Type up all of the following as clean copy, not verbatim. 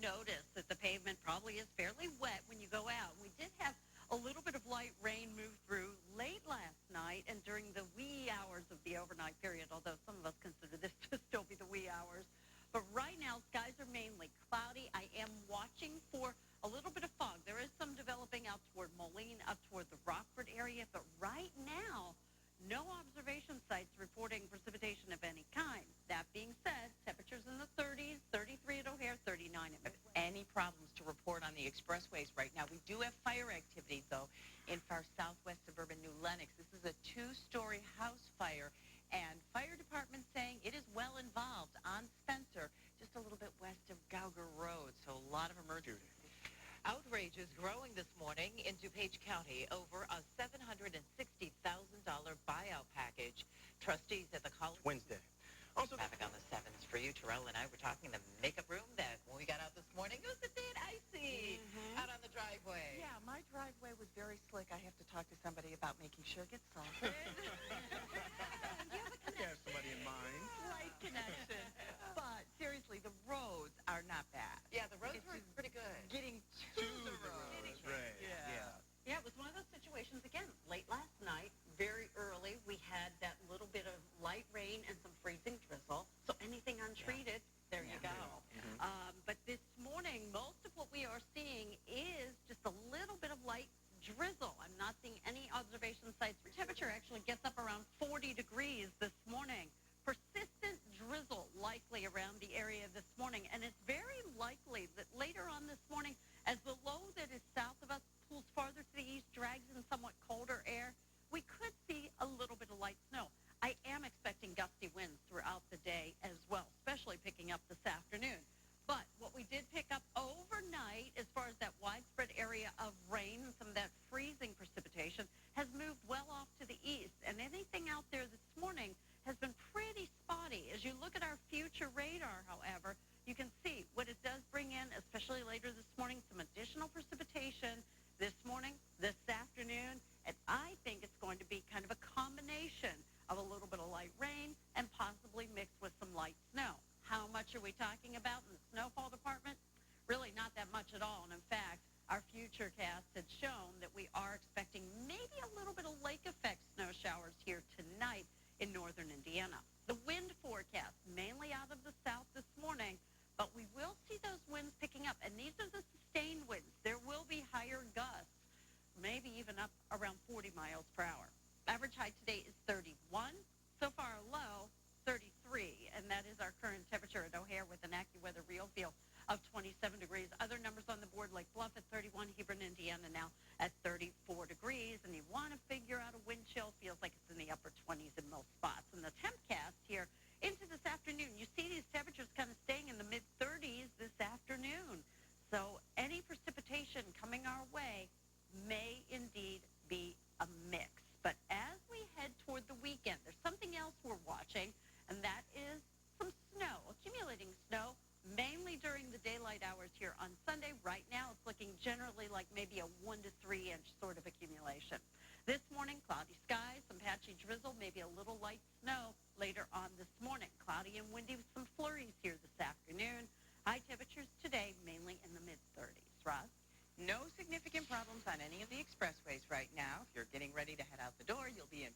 notice that the pavement probably is fairly wet when you go out. We did have a little bit of light rain move through late last night and during the wee hours of the overnight period, although some of us consider this to still be the wee hours. But right now, skies are mainly cloudy. I am watching for a little bit of fog. There is some developing out toward Moline, up toward the Rockford area. But right now, no observation sites reporting precipitation of any kind. That being said, temperatures in the 30s, 33 at O'Hare, 39 at Midway. Any problems to report on the expressways right now? We do have fire activity, though, in far southwest suburban New Lenox. This is a two-story house fire, and fire department saying it is well involved on Spencer, just a little bit west of Gauger Road, so a lot of emergencies. Outrage is growing this morning in DuPage County over a $760,000 buyout package. Trustees at the college Wednesday. Also, traffic on the 7s for you. Terrell and I were talking in the makeup room that when we got out this morning, it was a bit icy out on the driveway. Yeah, my driveway was very slick. I have to talk to somebody about making sure it gets salted. You have a you have somebody in mind. Slight connection. But seriously, the roads are not bad. Yeah, the roads were pretty good. Getting to the roads. Right. Yeah, it was one of those situations, again, late last night, very early. We had that little bit of light rain and some freezing drizzle. So anything untreated, there you go. But this morning, most of what we are seeing is just a little bit of light drizzle. I'm not seeing any observation sites. The temperature actually gets up around 40 degrees this morning. Persistent drizzle likely around the area this morning. And it's very likely that later on this morning, as the low that is south of us pulls farther to the east, drags in somewhat colder air, we could see a little bit of light snow. I am expecting gusty winds throughout the day as well, especially picking up this afternoon. But what we did pick up overnight, as far as that widespread area of rain and some of that freezing precipitation, has moved well off to the east. And anything out there this morning has been pretty spotty. As you look at our future radar, however, you can see what it does bring in, especially later this morning, some additional precipitation this morning, this afternoon, and I think it's going to be kind of a combination of a little bit of light rain and possibly mixed with some light snow. How much are we talking about in the snowfall department? Really not that much at all. And in fact, our future cast had shown that we are expecting maybe a little bit of lake effect snow showers here tonight in northern Indiana. The wind forecast, mainly out of the south this morning, but we will see those winds picking up. And these are the sustained winds. There will be higher gusts, maybe even up around 40 miles per hour. Average high today is 31. So far low, 33. And that is our current temperature at O'Hare with an AccuWeather real feel of 27 degrees. Other numbers on the board, like Bluff at 31, Hebron, Indiana now at 34 degrees. And you want to figure out a wind chill, feels like it's in the upper 20s in most spots. And the temp cast here into this afternoon, you see these temperatures kind of staying in the mid-30s this afternoon. So any precipitation coming our way may indeed be a mix. But as we head toward the weekend, there's something else we're watching, and that is some snow, accumulating snow, mainly during the daylight hours here on Sunday. Right now, it's looking generally like maybe a 1 to 3 inch sort of accumulation. This morning, cloudy skies, some patchy drizzle, maybe a little light snow later on this morning. Cloudy and windy with some flurries here this afternoon. High temperatures today, mainly in the mid-30s. Ross? No significant problems on any of the expressways right now. If you're getting ready to head out the door, you'll be in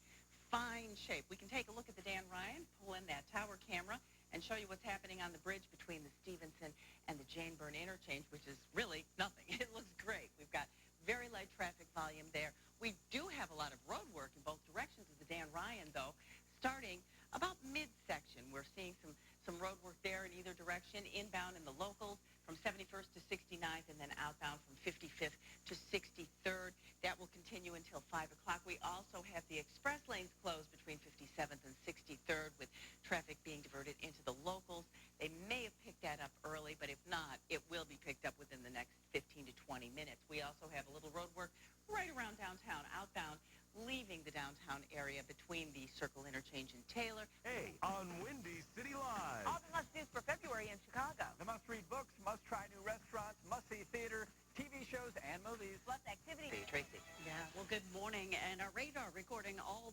fine shape. We can take a look at the Dan Ryan, pull in that tower camera, and show you what's happening on the bridge between the Stevenson and the Jane Byrne interchange, which is really nothing. It looks great. We've got very light traffic volume there. We do have a lot of road work in both directions of the Dan Ryan, though, starting about midsection. We're seeing some road work there in either direction, inbound in the locals from 71st to 69th, and then outbound from 55th to 63rd. That will continue until 5 o'clock. We also have the express lanes closed between 57th and 63rd, with traffic being diverted into the locals. They may have picked that up early, but if not, it will be picked up within the next 15 to 20 minutes. We also have a little road work right around downtown, outbound, leaving the downtown area between the Circle Interchange and Taylor. Hey, on Windy City Live. All the must-dos for February in Chicago. The must-read books, must-try new restaurants, must-see theater, TV shows, and movies. Plus activity. Hey, Tracy. Yeah, well, good morning. And our radar recording all